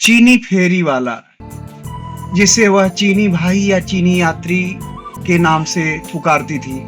चीनी फेरी वाला, जिसे वह चीनी भाई या चीनी यात्री के नाम से पुकारती थी,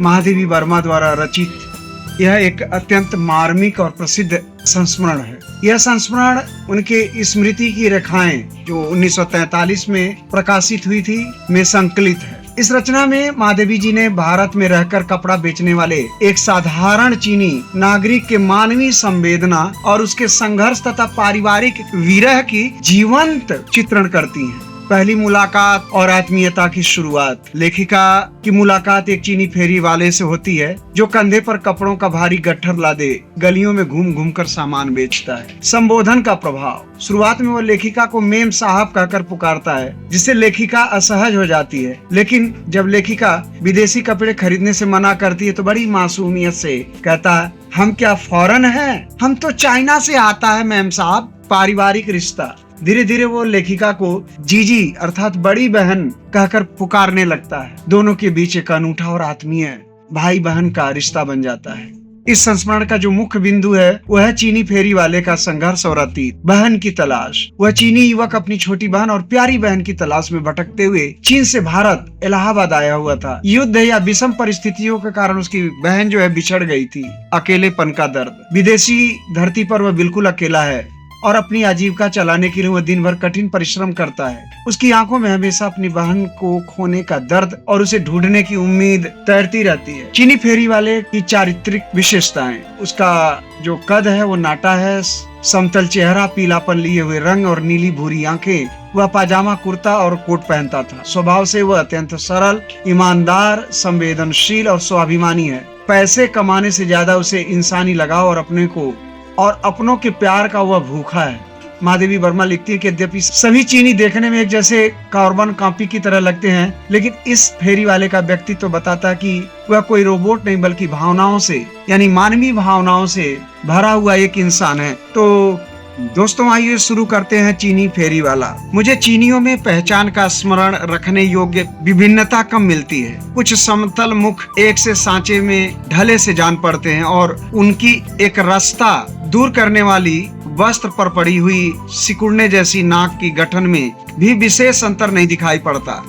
महादेवी वर्मा द्वारा रचित यह एक अत्यंत मार्मिक और प्रसिद्ध संस्मरण है। यह संस्मरण उनके स्मृति की रेखाएं जो 1943 में प्रकाशित हुई थी में संकलित है। इस रचना में महादेवी जी ने भारत में रहकर कपड़ा बेचने वाले एक साधारण चीनी नागरिक के मानवीय संवेदना और उसके संघर्ष तथा पारिवारिक विरह की जीवंत चित्रण करती हैं। पहली मुलाकात और आत्मीयता की शुरुआत। लेखिका की मुलाकात एक चीनी फेरी वाले से होती है जो कंधे पर कपड़ों का भारी गट्ठर लादे गलियों में घूम घूम कर सामान बेचता है। संबोधन का प्रभाव। शुरुआत में वो लेखिका को मेम साहब कहकर पुकारता है, जिससे लेखिका असहज हो जाती है। लेकिन जब लेखिका विदेशी कपड़े खरीदने से मना करती है तो बड़ी मासूमियत से कहता है, हम क्या फॉरेन हैं? हम तो चाइना से आता है मेम साहब। पारिवारिक रिश्ता। धीरे धीरे वो लेखिका को जीजी अर्थात बड़ी बहन कहकर पुकारने लगता है। दोनों के बीच एक अनूठा और आत्मीय भाई बहन का रिश्ता बन जाता है। इस संस्मरण का जो मुख्य बिंदु है वह है चीनी फेरी वाले का संघर्ष और अतीत। बहन की तलाश। वह चीनी युवक अपनी छोटी बहन और प्यारी बहन की तलाश में भटकते हुए चीन से भारत इलाहाबाद आया हुआ था। युद्ध या विषम परिस्थितियों के कारण उसकी बहन जो है बिछड़ गई थी। अकेलेपन का दर्द। विदेशी धरती पर वह बिल्कुल अकेला है और अपनी आजीविका चलाने के लिए वह दिन भर कठिन परिश्रम करता है। उसकी आंखों में हमेशा अपनी बहन को खोने का दर्द और उसे ढूंढने की उम्मीद तैरती रहती है। चीनी फेरी वाले की चारित्रिक विशेषताएं। उसका जो कद है वो नाटा है, समतल चेहरा, पीलापन लिए हुए रंग और नीली भूरी आंखें। वह पाजामा, कुर्ता और कोट पहनता था। स्वभाव से वह अत्यंत सरल, ईमानदार, संवेदनशील और स्वाभिमानी है। पैसे कमाने से ज्यादा उसे इंसानी लगाव और अपनों के प्यार का वह भूखा है। महादेवी वर्मा लिखती है कि यद्यपि सभी चीनी देखने में एक जैसे कार्बन कॉपी की तरह लगते हैं, लेकिन इस फेरी वाले का व्यक्तित्व बताता है कि वह कोई रोबोट नहीं बल्कि भावनाओं से यानी मानवीय भावनाओं से भरा हुआ एक इंसान है। तो दोस्तों आइए शुरू करते हैं चीनी फेरी वाला। मुझे चीनियों में पहचान का स्मरण रखने योग्य विभिन्नता कम मिलती है। कुछ समतल मुख एक से सांचे में ढले से जान पड़ते हैं और उनकी एक रास्ता दूर करने वाली वस्त्र पर पड़ी हुई सिकुड़ने जैसी नाक की गठन में भी विशेष अंतर नहीं दिखाई पड़ता।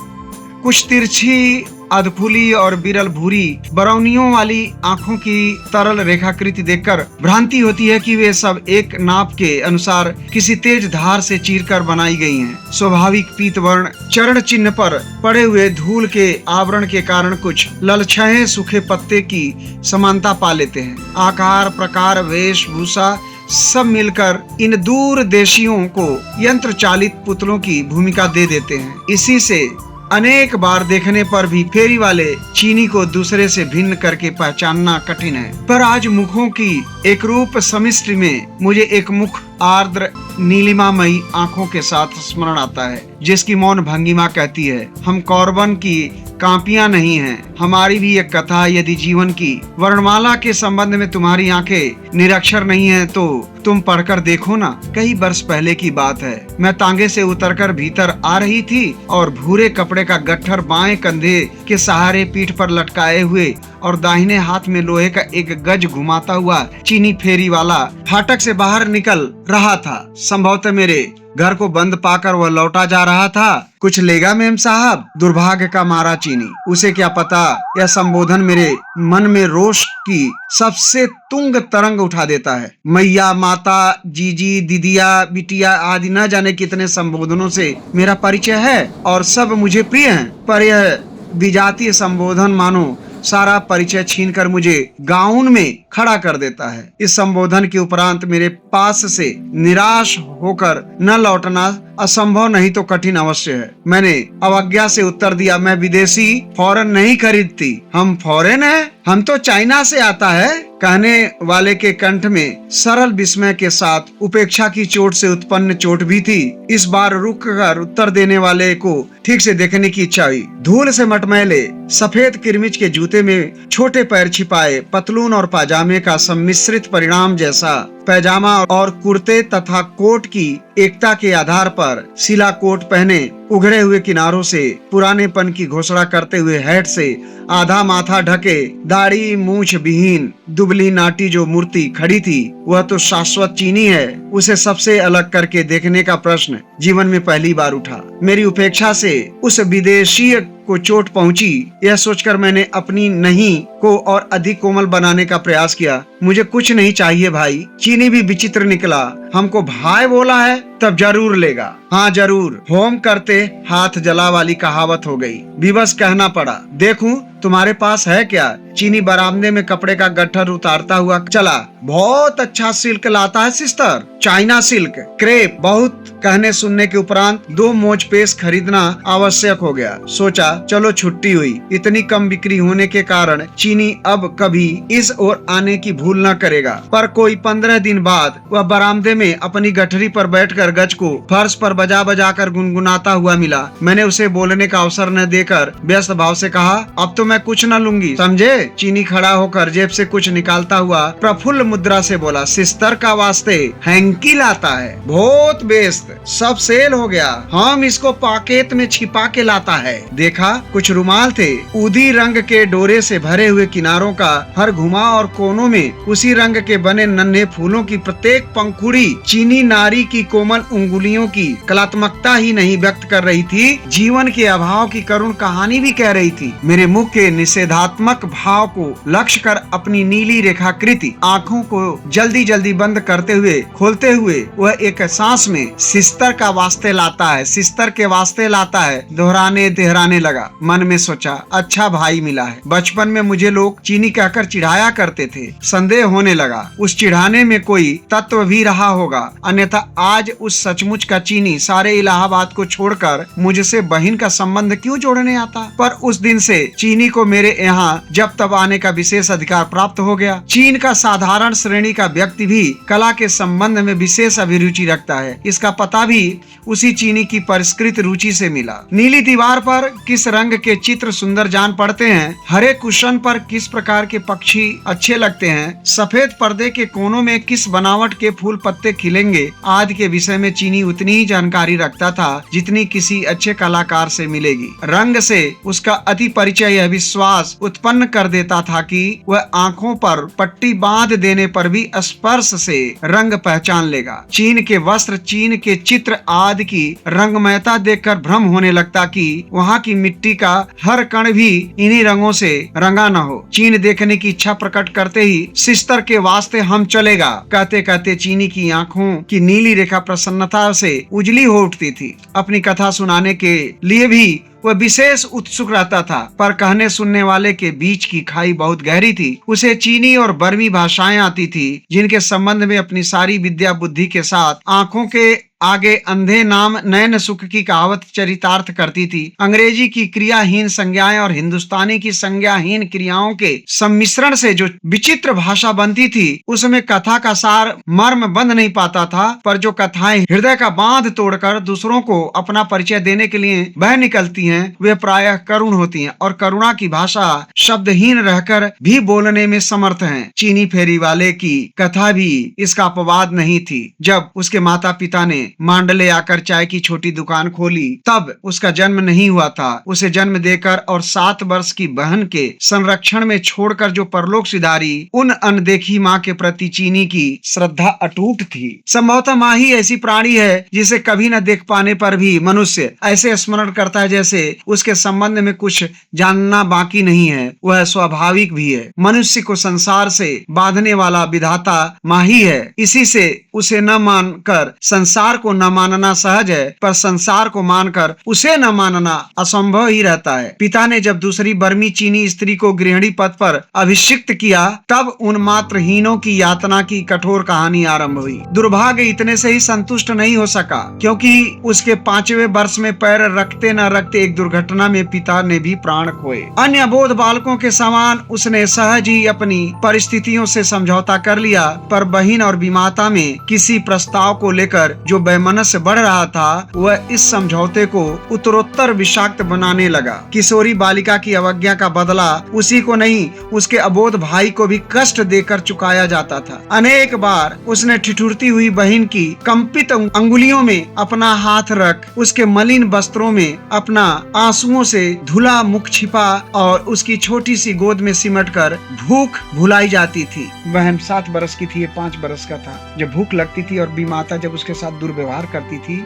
कुछ तिरछी, अधफुली और बिरल भूरी बरौनियों वाली आंखों की तरल रेखाकृति देखकर भ्रांति होती है कि वे सब एक नाप के अनुसार किसी तेज धार से चीरकर बनाई गई हैं। स्वाभाविक पीत वर्ण चरण चिन्ह पर पड़े हुए धूल के आवरण के कारण कुछ ललछहे सूखे पत्ते की समानता पा लेते हैं। आकार, प्रकार, वेशभूषा सब मिलकर इन दूर देशियों को यंत्र चालित पुतलों की भूमिका दे देते हैं। इसी से अनेक बार देखने पर भी फेरी वाले चीनी को दूसरे से भिन्न करके पहचानना कठिन है। पर आज मुखों की एक रूप समिष्टि में मुझे एक मुख आर्द्र नीलिमामयी आंखों के साथ स्मरण आता है, जिसकी मौन भंगिमा कहती है, हम कौरवन की कापियां नहीं हैं। हमारी भी एक कथा। यदि जीवन की वर्णमाला के संबंध में तुम्हारी आंखें निरक्षर नहीं है तो तुम पढ़कर देखो ना। कई वर्ष पहले की बात है। मैं तांगे से उतरकर भीतर आ रही थी और भूरे कपड़े का गट्ठर बाएं कंधे के सहारे पीठ पर लटकाए हुए और दाहिने हाथ में लोहे का एक गज घुमाता हुआ चीनी फेरी वाला फाटक से बाहर निकल रहा था। संभवतः मेरे घर को बंद पाकर वह लौटा जा रहा था। कुछ लेगा मेम साहब? दुर्भाग्य का मारा चीनी। उसे क्या पता यह संबोधन मेरे मन में रोष की सबसे तुंग तरंग उठा देता है। मैया, माता, जीजी, दीदिया, बिटिया आदि न जाने कितने संबोधनों से मेरा परिचय है और सब मुझे प्रिय हैं, पर यह विजातीय संबोधन मानो सारा परिचय छीनकर मुझे गाउन में खड़ा कर देता है। इस संबोधन के उपरांत मेरे पास से निराश होकर न लौटना असंभव नहीं तो कठिन अवश्य है। मैंने अवज्ञा से उत्तर दिया, मैं विदेशी फॉरेन नहीं खरीदती। हम फॉरेन हैं? हम तो चाइना से आता है। कहने वाले के कंठ में सरल विस्मय के साथ उपेक्षा की चोट से उत्पन्न चोट भी थी। इस बार रुक कर उत्तर देने वाले को ठीक से देखने की इच्छा हुई। धूल से मटमैले सफेद किरमिच के जूते में छोटे पैर छिपाए, पतलून और पाजामे का सम्मिश्रित परिणाम जैसा पैजामा और कुर्ते तथा कोट की एकता के आधार पर सिला कोट पहने, उघड़े हुए किनारों से पुरानेपन की घोषणा करते हुए हैट से आधा माथा ढके, दाढ़ी मूछ विहीन दुबली नाटी जो मूर्ति खड़ी थी वह तो शाश्वत चीनी है। उसे सबसे अलग करके देखने का प्रश्न जीवन में पहली बार उठा। मेरी उपेक्षा से उस विदेशीय को चोट पहुंची, यह सोचकर मैंने अपनी नहीं को और अधिक कोमल बनाने का प्रयास किया। मुझे कुछ नहीं चाहिए भाई। चीनी भी विचित्र निकला। हमको भाई बोला है तब जरूर लेगा। हाँ जरूर। होम करते हाथ जला वाली कहावत हो गई। विवश कहना पड़ा, देखूं तुम्हारे पास है क्या? चीनी बरामदे में कपड़े का गट्ठर उतारता हुआ चला। बहुत अच्छा सिल्क लाता है सिस्टर, चाइना सिल्क, क्रेप। बहुत कहने सुनने के उपरांत 2 मोज पेश खरीदना आवश्यक हो गया। सोचा चलो छुट्टी हुई। इतनी कम बिक्री होने के कारण चीनी अब कभी इस ओर आने की भूल न करेगा। पर कोई 15 दिन बाद वह बरामदे में अपनी गठरी पर बैठकर गज को फर्श पर बजा बजा कर गुनगुनाता हुआ मिला। मैंने उसे बोलने का अवसर न देकर व्यस्त भाव से कहा, अब तो मैं कुछ न लूंगी, समझे? चीनी खड़ा होकर जेब से कुछ निकालता हुआ प्रफुल्ल मुद्रा से बोला, सिस्टर का वास्ते हैंकी लाता है, बहुत बेस्ट, सब सेल हो गया। हम इसको पॉकेट में छिपा के लाता है। देखा कुछ रुमाल थे, ऊदी रंग के डोरे से भरे हुए, किनारों का हर घुमा और कोनों में उसी रंग के बने नन्हे फूलों की प्रत्येक पंखुड़ी चीनी नारी की कोमल उंगलियों की कलात्मकता ही नहीं व्यक्त कर रही थी, जीवन के अभाव की करुण कहानी भी कह रही थी। मेरे मुख के निषेधात्मक भाव को लक्ष्य कर अपनी नीली रेखाकृति आंखों को जल्दी जल्दी बंद करते हुए खोलते हुए वह एक सांस में सिस्टर का वास्ते लाता है, सिस्टर के वास्ते लाता है दोहराने लगा। मन में सोचा, अच्छा भाई मिला है। बचपन में मुझे लोग चीनी कहकर चिढ़ाया करते थे। संदेह होने लगा उस चिढ़ाने में कोई तत्व भी रहा होगा, अन्यथा आज उस सचमुच का चीनी सारे इलाहाबाद को छोड़कर मुझसे बहन का संबंध क्यों जोड़ने आता? पर उस दिन से चीनी को मेरे यहाँ जब तब आने का विशेष अधिकार प्राप्त हो गया। चीन का साधारण श्रेणी का व्यक्ति भी कला के संबंध में विशेष अभिरुचि रखता है। इसका पता भी उसी चीनी की परिष्कृत रुचि से मिला। नीली दीवार पर किस रंग के चित्र सुंदर जान पड़ते हैं, हरे कुशन पर किस प्रकार के पक्षी अच्छे लगते हैं, सफेद पर्दे के कोनों में किस बनावट के फूल पत्ते खिलेंगे आदि के विषय में चीनी उतनी ही जानकारी रखता था जितनी किसी अच्छे कलाकार से मिलेगी। रंग से उसका अति परिचय यह विश्वास उत्पन्न कर देता था कि वह आंखों पर पट्टी बांध देने पर भी स्पर्श से रंग पहचान लेगा। चीन के वस्त्र, चीन के चित्र आदि की रंगमयता देखकर भ्रम होने लगता कि वहाँ की मिट्टी का हर कण भी इन्हीं रंगों से रंगा न हो। चीन देखने की इच्छा प्रकट करते ही सिस्टर के वास्ते हम चलेगा कहते कहते चीनी की आंखों की नीली रेखा प्रसन्नता से उजली हो उठती थी। अपनी कथा सुनाने के लिए भी वह विशेष उत्सुक रहता था, पर कहने सुनने वाले के बीच की खाई बहुत गहरी थी। उसे चीनी और बर्मी भाषाएं आती थी, जिनके संबंध में अपनी सारी विद्या बुद्धि के साथ आंखों के आगे अंधे नाम नयन सुख की कहावत चरितार्थ करती थी। अंग्रेजी की क्रियाहीन संज्ञाएं और हिंदुस्तानी की संज्ञाहीन क्रियाओं के सम्मिश्रण से जो विचित्र भाषा बनती थी, उसमें कथा का सार मर्म बंध नहीं पाता था। पर जो कथाएं हृदय का बांध तोड़कर दूसरों को अपना परिचय देने के लिए बह निकलती हैं, वे प्रायः करुण होती हैं और करुणा की भाषा शब्दहीन रहकर भी बोलने में समर्थ हैं। चीनी फेरी वाले की कथा भी इसका अपवाद नहीं थी। जब उसके माता पिता ने मांडले आकर चाय की छोटी दुकान खोली, तब उसका जन्म नहीं हुआ था। उसे जन्म देकर और 7 वर्ष की बहन के संरक्षण में छोड़कर जो परलोक सिधारी, उन अनदेखी माँ के प्रति चीनी की श्रद्धा अटूट थी। संभवतः माँ ही ऐसी प्राणी है जिसे कभी न देख पाने पर भी मनुष्य ऐसे स्मरण करता है जैसे उसके संबंध में कुछ जानना बाकी नहीं है। वह स्वाभाविक भी है। मनुष्य को संसार से बांधने वाला विधाता माँ ही है। इसी से उसे न मानकर संसार को न मानना सहज है, पर संसार को मानकर उसे न मानना असंभव ही रहता है। पिता ने जब दूसरी बर्मी चीनी स्त्री को गृहिणी पद पर अभिषिक्त किया, तब उन मात्रहीनों की यातना की कठोर कहानी आरंभ हुई। दुर्भाग्य इतने से ही संतुष्ट नहीं हो सका, क्योंकि उसके 5वें वर्ष में पैर रखते न रखते एक दुर्घटना में पिता ने भी प्राण खोए। अन्य अबोध बालकों के समान उसने सहज ही अपनी परिस्थितियों से समझौता कर लिया, पर बहन और विमाता में किसी प्रस्ताव को लेकर जो वैमनस्य बढ़ रहा था वह इस समझौते को उत्तरोत्तर विषाक्त बनाने लगा। किशोरी बालिका की अवज्ञा का बदला उसी को नहीं उसके अबोध भाई को भी कष्ट देकर चुकाया जाता था। अनेक बार उसने ठिठुरती हुई बहन की कंपित अंगुलियों में अपना हाथ रख उसके मलिन वस्त्रों में अपना आंसुओं से धुला मुख छिपा और उसकी छोटी सी गोद में सिमट कर भूख भुलाई जाती थी। बहन 7 बरस की थी, ये 5 बरस का था। जब भूख लगती थी और बीमाता जब उसके साथ दुर्व्यवहार करती थी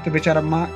तो बेचारा माँ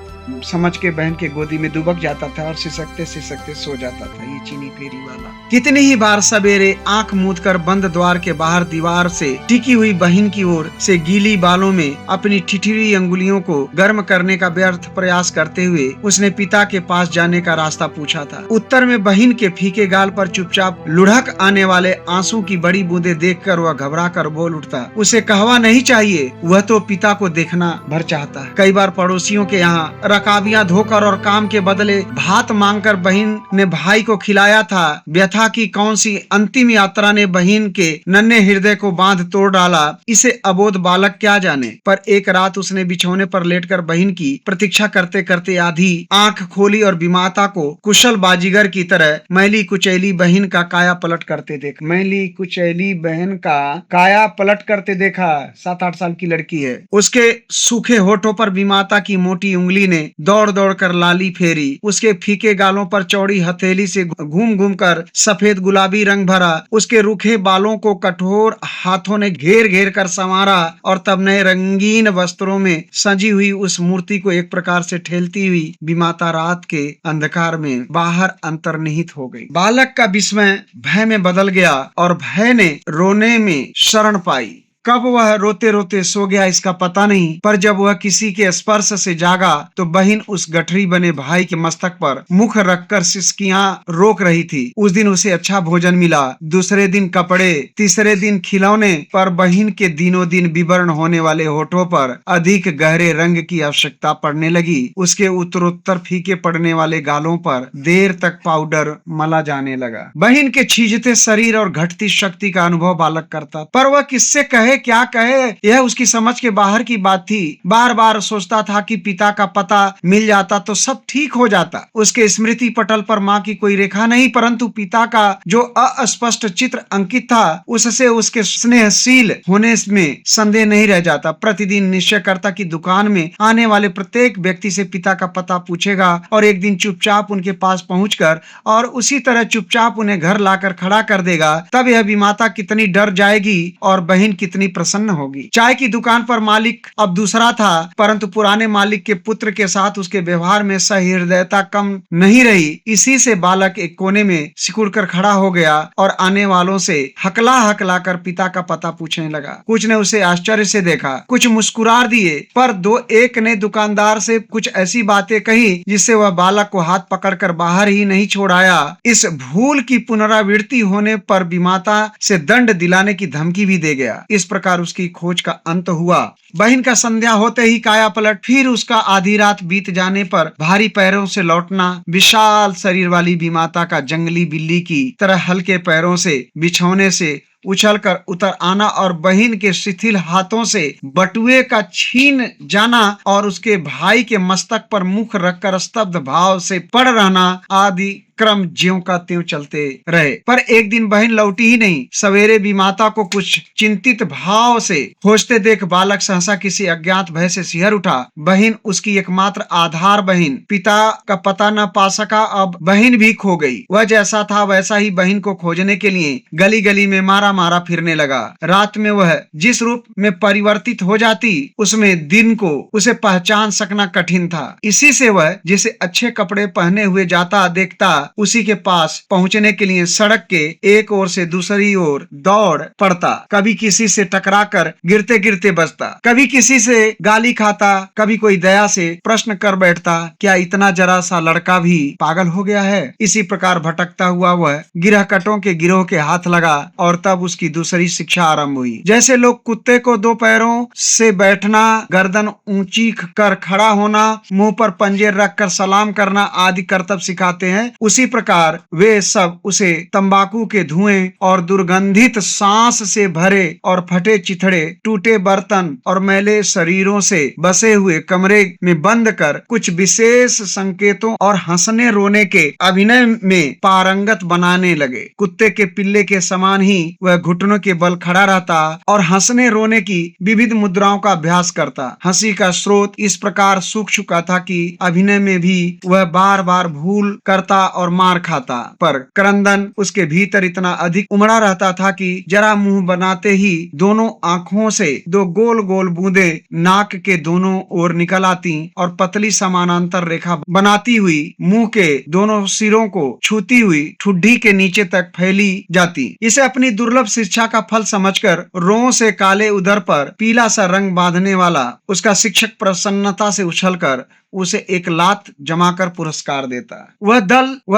समझ के बहन के गोदी में दुबक जाता था और सिसकते सिसकते सो जाता था। ये चीनी फेरी वाला कितनी ही बार सवेरे आंख मूंद कर बंद द्वार के बाहर दीवार से टिकी हुई बहन की ओर से गीली बालों में अपनी ठिठुरी अंगुलियों को गर्म करने का व्यर्थ प्रयास करते हुए उसने पिता के पास जाने का रास्ता पूछा था। उत्तर में बहन के फीके गाल पर चुपचाप लुढ़क आने वाले आंसू की बड़ी बूंदे देखकर वह घबरा कर बोल उठता, उसे कहवा नहीं चाहिए, वह तो पिता को देखना भर चाहता है। कई बार पड़ोसियों के यहाँ रकाबियां धोकर और काम के बदले भात मांगकर बहन ने भाई को खिलाया था। व्यथा की कौन सी अंतिम यात्रा ने बहन के नन्हे हृदय को बांध तोड़ डाला, इसे अबोध बालक क्या जाने। पर एक रात उसने बिछौने पर लेटकर बहन की प्रतीक्षा करते करते आधी आंख खोली और बीमाता को कुशल बाजीगर की तरह मैली कुचैली बहन का काया पलट करते देखा। मैली कुचैली बहन का काया पलट करते देखा। 7-8 साल की लड़की है। उसके सूखे होठों पर बीमाता की मोटी उंगली ने दौड़ दौड़ कर लाली फेरी। उसके फीके गालों पर चौड़ी हथेली से घूम घूम कर सफेद गुलाबी रंग भरा। उसके रूखे बालों को कठोर हाथों ने घेर घेर कर संवारा और तब नए रंगीन वस्त्रों में सजी हुई उस मूर्ति को एक प्रकार से ठेलती हुई बीमाता रात के अंधकार में बाहर अंतर्निहित हो गई। बालक का विस्मय भय में बदल गया और भय ने रोने में शरण पाई। कब वह रोते रोते सो गया इसका पता नहीं, पर जब वह किसी के स्पर्श से जागा तो बहन उस गठरी बने भाई के मस्तक पर मुख रखकर सिसकियां रोक रही थी। उस दिन उसे अच्छा भोजन मिला, दूसरे दिन कपड़े, तीसरे दिन खिलौने, पर बहन के दिनों दिन विवर्ण होने वाले होठों पर अधिक गहरे रंग की आवश्यकता पड़ने लगी। उसके उत्तरोत्तर फीके पड़ने वाले गालों पर देर तक पाउडर मला जाने लगा। बहन के छीजते शरीर और घटती शक्ति का अनुभव बालक करता, पर वह किससे कहे क्या कहे, यह उसकी समझ के बाहर की बात थी। बार बार सोचता था कि पिता का पता मिल जाता तो सब ठीक हो जाता। उसके स्मृति पटल पर माँ की कोई रेखा नहीं, परंतु पिता का जो अस्पष्ट चित्र अंकित था उससे उसके स्नेहशील होने में संदेह नहीं रह जाता। प्रतिदिन निश्चय करता कि दुकान में आने वाले प्रत्येक व्यक्ति से पिता का पता पूछेगा और एक दिन चुपचाप उनके पास पहुंचकर और उसी तरह चुपचाप उन्हें घर लाकर खड़ा कर देगा। तब यह बीमाता कितनी डर जाएगी और बहन कितनी प्रसन्न होगी। चाय की दुकान पर मालिक अब दूसरा था, परंतु पुराने मालिक के पुत्र के साथ उसके व्यवहार में सहृदयता कम नहीं रही। इसी से बालक एक कोने में सिकुड़ कर खड़ा हो गया और आने वालों से हकला हकला कर पिता का पता पूछने लगा। कुछ ने उसे आश्चर्य से देखा, कुछ मुस्कुरा दिए, पर दो एक ने दुकानदार से कुछ ऐसी बातें कही जिससे वह बालक को हाथ पकड़कर बाहर ही नहीं छोड़ाया। इस भूल की पुनरावृत्ति होने पर बीमाता से दंड दिलाने की धमकी भी दे गया। इस प्रकार उसकी खोज का अंत हुआ। बहन का संध्या होते ही काया पलट, फिर उसका आधी रात बीत जाने पर भारी पैरों से लौटना, विशाल शरीर वाली बीमाता का जंगली बिल्ली की तरह हल्के पैरों से बिछौने से उछलकर उतर आना और बहन के शिथिल हाथों से बटुए का छीन जाना और उसके भाई के मस्तक पर मुख रखकर स्तब्ध भाव से पड़ रहना आदि क्रम ज्यों का त्यों चलते रहे। पर एक दिन बहन लौटी ही नहीं। सवेरे बीमाता को कुछ चिंतित भाव से खोजते देख बालक सहसा किसी अज्ञात भय से सिहर उठा। बहन उसकी एकमात्र आधार बहन, पिता का पता न पा सका, अब बहन भी खो गई। वह जैसा था वैसा ही बहन को खोजने के लिए गली गली में मारा मारा फिरने लगा। रात में वह जिस रूप में परिवर्तित हो जाती उसमें दिन को उसे पहचान सकना कठिन था। इसी से वह जिसे अच्छे कपड़े पहने हुए जाता देखता उसी के पास पहुंचने के लिए सड़क के एक ओर से दूसरी ओर दौड़ पड़ता। कभी किसी से टकराकर गिरते गिरते बचता, कभी किसी से गाली खाता, कभी कोई दया से प्रश्न कर बैठता, क्या इतना जरा सा लड़का भी पागल हो गया है। इसी प्रकार भटकता हुआ वह गिरहकटों के गिरोह के हाथ लगा और तब उसकी दूसरी शिक्षा आरंभ हुई। जैसे लोग कुत्ते को 2 पैरों से बैठना, गर्दन ऊंची कर खड़ा होना, मुंह पर पंजे रखकर सलाम करना आदि करतब सिखाते हैं, उसी प्रकार वे सब उसे तंबाकू के धुएं और दुर्गंधित सांस से भरे और फटे चिथड़े, टूटे बर्तन और मैले शरीरों से बसे हुए कमरे में बंद कर कुछ विशेष संकेतों और हंसने रोने के अभिनय में पारंगत बनाने लगे। कुत्ते के पिल्ले के समान ही वह घुटनों के बल खड़ा रहता और हंसने रोने की विविध मुद्राओं का अभ्यास करता। हंसी का स्रोत इस प्रकार सूख चुका था कि अभिनय में भी वह बार बार भूल करता और मार खाता, पर क्रंदन उसके भीतर इतना अधिक उमड़ा रहता था कि जरा मुंह बनाते ही दोनों आंखों से दो गोल गोल बूंदे नाक के दोनों ओर निकल आती और पतली समानांतर रेखा बनाती हुई मुंह के दोनों सिरों को छूती हुई ठुड्डी के नीचे तक फैली जाती। इसे अपनी दुर्लभ शिक्षा का फल समझकर रों से काले उदर पर पीला सा रंग बांधने वाला उसका शिक्षक प्रसन्नता से उछलकर उसे एक लात जमाकर पुरस्कार देता। वह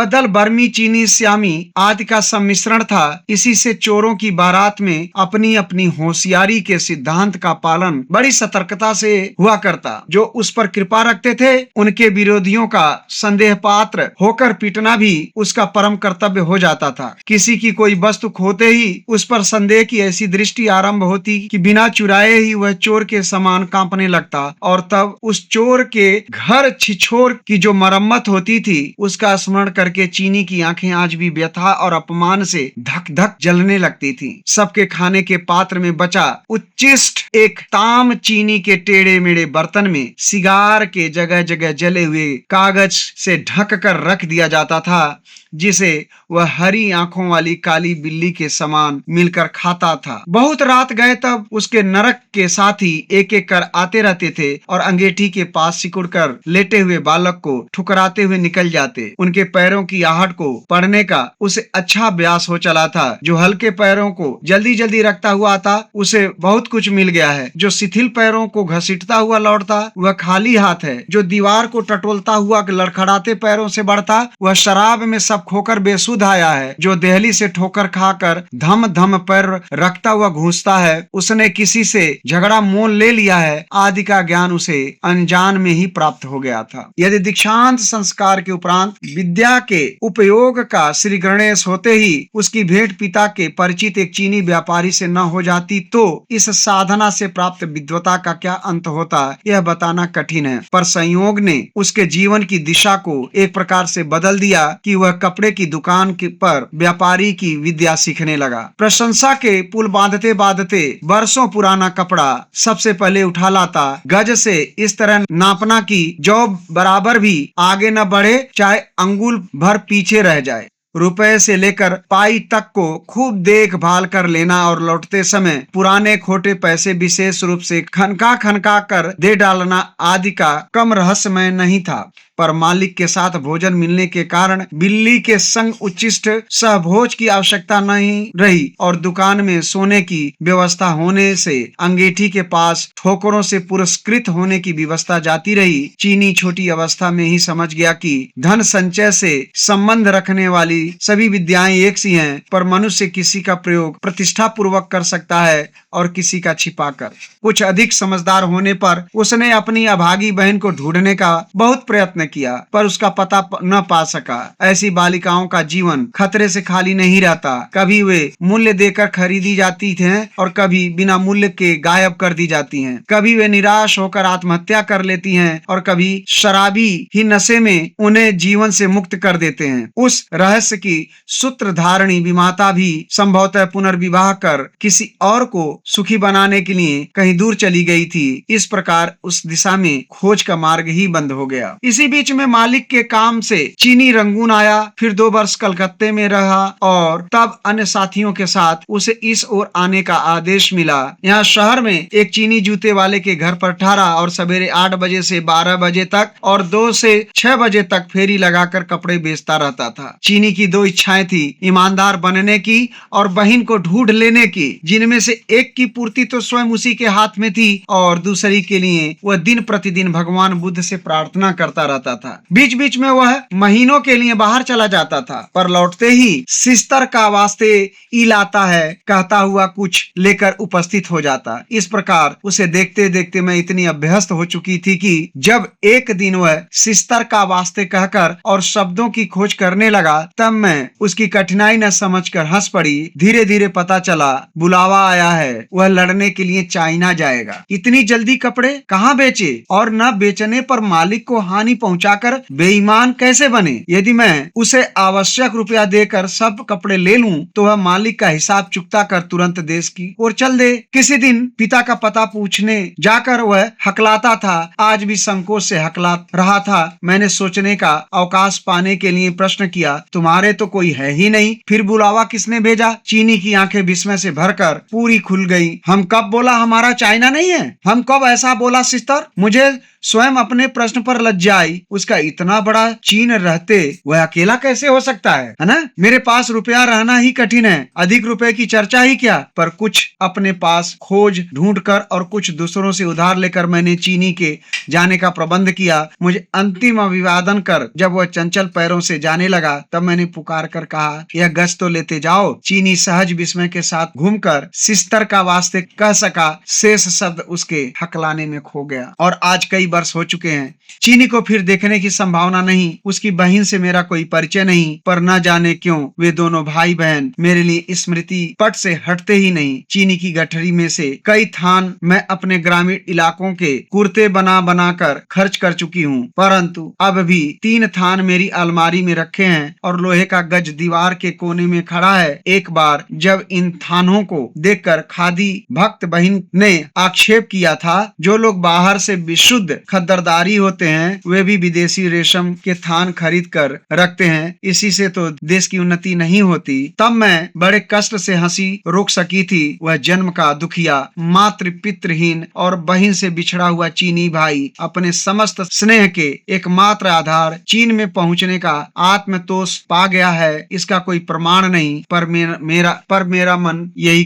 दल बर्मी, चीनी, श्यामी आदि का सम्मिश्रण था। इसी से चोरों की बारात में अपनी अपनी होशियारी के सिद्धांत का पालन बड़ी सतर्कता से हुआ करता। जो उस पर कृपा रखते थे उनके विरोधियों का संदेह पात्र होकर पीटना भी उसका परम कर्तव्य हो जाता था। किसी की कोई वस्तु खोते ही उस पर संदेह की ऐसी दृष्टि आरंभ होती कि बिना चुराए ही वह चोर के समान कांपने लगता और तब उस चोर के हर छिछोर की जो मरम्मत होती थी उसका स्मरण करके चीनी की आंखें आज भी व्यथा और अपमान से धक धक जलने लगती थी। सबके खाने के पात्र में बचा उच्चिष्ट एक ताम चीनी के टेढ़े मेढ़े बर्तन में सिगार के जगह जगह जले हुए कागज से ढक कर रख दिया जाता था, जिसे वह हरी आंखों वाली काली बिल्ली के समान मिलकर खाता था। बहुत रात गए तब उसके नरक के साथी एक एक कर आते रहते थे और अंगीठी के पास सिकुड़ कर लेटे हुए बालक को ठुकराते हुए निकल जाते। उनके पैरों की आहट को पढ़ने का उसे अच्छा अभ्यास हो चला था। जो हल्के पैरों को जल्दी जल्दी रखता हुआ आता उसे बहुत कुछ मिल गया है। जो शिथिल पैरों को घसीटता हुआ लौटता वह खाली हाथ है। जो दीवार को टटोलता हुआ लड़खड़ाते पैरों से बढ़ता वह शराब में सब खोकर बेसुध आया है। जो देहली से ठोकर खाकर धम धम पैर रखता हुआ घूसता है उसने किसी से झगड़ा मोल ले लिया है आदि का ज्ञान उसे अनजान में ही प्राप्त हो गया था। यदि दीक्षांत संस्कार के उपरांत विद्या के उपयोग का श्री गणेश होते ही उसकी भेंट पिता के परिचित एक चीनी व्यापारी से न हो जाती तो इस साधना से प्राप्त विद्वता का क्या अंत होता यह बताना कठिन है। पर संयोग ने उसके जीवन की दिशा को एक प्रकार से बदल दिया कि वह कपड़े की दुकान पर व्यापारी की विद्या सीखने लगा। प्रशंसा के पुल बांधते बांधते वर्षों पुराना कपड़ा सबसे पहले उठा लाता। गज से इस तरह नापना कि जौ बराबर भी आगे न बढ़े चाहे अंगुल भर पीछे रह जाए। रुपए से लेकर पाई तक को खूब देखभाल कर लेना और लौटते समय पुराने खोटे पैसे विशेष रूप से खनका कर दे डालना आदि का कम रहस्यमय नहीं था। पर मालिक के साथ भोजन मिलने के कारण बिल्ली के संग उच्चिष्ट सहभोज की आवश्यकता नहीं रही और दुकान में सोने की व्यवस्था होने से अंगीठी के पास ठोकरों से पुरस्कृत होने की व्यवस्था जाती रही। चीनी छोटी अवस्था में ही समझ गया कि धन संचय से संबंध रखने वाली सभी विद्याएं एक सी हैं, पर मनुष्य किसी का प्रयोग प्रतिष्ठा पूर्वक कर सकता है और किसी का छिपाकर। कुछ अधिक समझदार होने पर उसने अपनी अभागी बहन को ढूंढने का बहुत प्रयत्न किया, पर उसका पता न पा सका। ऐसी बालिकाओं का जीवन खतरे से खाली नहीं रहता। कभी वे मूल्य देकर खरीदी जाती हैं और कभी बिना मूल्य के गायब कर दी जाती हैं। कभी वे निराश होकर आत्महत्या कर लेती हैं और कभी शराबी ही नशे में उन्हें जीवन से मुक्त कर देते हैं। उस रहस्य की सूत्रधारणी विमाता भी संभवतः पुनर्विवाह कर किसी और को सुखी बनाने के लिए कहीं दूर चली गई थी। इस प्रकार उस दिशा में खोज का मार्ग ही बंद हो गया। इसी बीच में मालिक के काम से चीनी रंगून आया। फिर 2 वर्ष कलकत्ते में रहा और तब अन्य साथियों के साथ उसे इस ओर आने का आदेश मिला। यहाँ शहर में एक चीनी जूते वाले के घर पर ठहरा और सवेरे 8 बजे से 12 बजे तक और 2 से 6 बजे तक फेरी लगाकर कपड़े बेचता रहता था। चीनी की 2 इच्छाएं थी, ईमानदार बनने की और बहन को ढूंढ लेने की, जिनमें से एक की पूर्ति तो स्वयं उसी के हाथ में थी और दूसरी के लिए वह दिन प्रतिदिन भगवान बुद्ध से प्रार्थना करता रहता पड़ता था। बीच बीच में वह महीनों के लिए बाहर चला जाता था, पर लौटते ही सिस्टर का वास्ते ई लाता है कहता हुआ कुछ लेकर उपस्थित हो जाता। इस प्रकार उसे देखते देखते मैं इतनी अभ्यस्त हो चुकी थी कि जब एक दिन वह सिस्टर का वास्ते कहकर और शब्दों की खोज करने लगा, तब मैं उसकी कठिनाई न समझकर हंस पड़ी। धीरे धीरे पता चला बुलावा आया है, वह लड़ने के लिए चाइना जाएगा। इतनी जल्दी कपड़े कहाँ बेचे और न बेचने पर मालिक को हानि पहुंचाकर बेईमान कैसे बने। यदि मैं उसे आवश्यक रुपया देकर सब कपड़े ले लूं तो वह मालिक का हिसाब चुकता कर तुरंत देश की ओर चल दे। किसी दिन पिता का पता पूछने जाकर वह हकलाता था, आज भी संकोच से हकला रहा था। मैंने सोचने का अवकाश पाने के लिए प्रश्न किया, तुम्हारे तो कोई है ही नहीं, फिर बुलावा किसने भेजा। चीनी की आंखें विस्मय से भरकर पूरी खुल गई। हम कब बोला हमारा चाइना नहीं है? हम कब ऐसा बोला सिस्टर? मुझे स्वयं अपने प्रश्न पर लज्जा आई। उसका इतना बड़ा चीन रहते वह अकेला कैसे हो सकता है ना? मेरे पास रुपया रहना ही कठिन है, अधिक रुपए की चर्चा ही क्या। पर कुछ अपने पास खोज ढूंढकर और कुछ दूसरों से उधार लेकर मैंने चीनी के जाने का प्रबंध किया। मुझे अंतिम अभिवादन कर जब वह चंचल पैरों से जाने लगा, तब मैंने पुकार कर कहा, यह गज तो लेते जाओ। चीनी सहज विस्मय के साथ घूमकर सिस्टर का वास्ते कह सका, शेष शब्द उसके हकलाने में खो गया। और आज कई वर्ष हो चुके हैं। चीनी को फिर देखने की संभावना नहीं। उसकी बहन से मेरा कोई परिचय नहीं, पर न जाने क्यों वे दोनों भाई बहन मेरे लिए स्मृति पट से हटते ही नहीं। चीनी की गठरी में से कई थान मैं अपने ग्रामीण इलाकों के कुर्ते बना बना कर खर्च कर चुकी हूँ, परंतु अब भी 3 थान मेरी अलमारी में रखे हैं और लोहे का गज दीवार के कोने में खड़ा है। एक बार जब इन थानों को देखकर खादी भक्त बहन ने आक्षेप किया था, जो लोग बाहर से विशुद्ध खद्दरदारी होते हैं वे भी विदेशी रेशम के थान खरीद कर रखते हैं, इसी से तो देश की उन्नति नहीं होती। तब मैं बड़े कष्ट से हंसी रोक सकी थी। वह जन्म का दुखिया, मातृ पितृहीन और बहन से बिछड़ा हुआ चीनी भाई अपने समस्त स्नेह के एकमात्र आधार चीन में पहुंचने का आत्मतोष पा गया है, इसका कोई प्रमाण नहीं, पर मेरा मन यही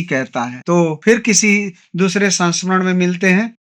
कहता है। तो फिर किसी दूसरे संस्मरण में मिलते हैं।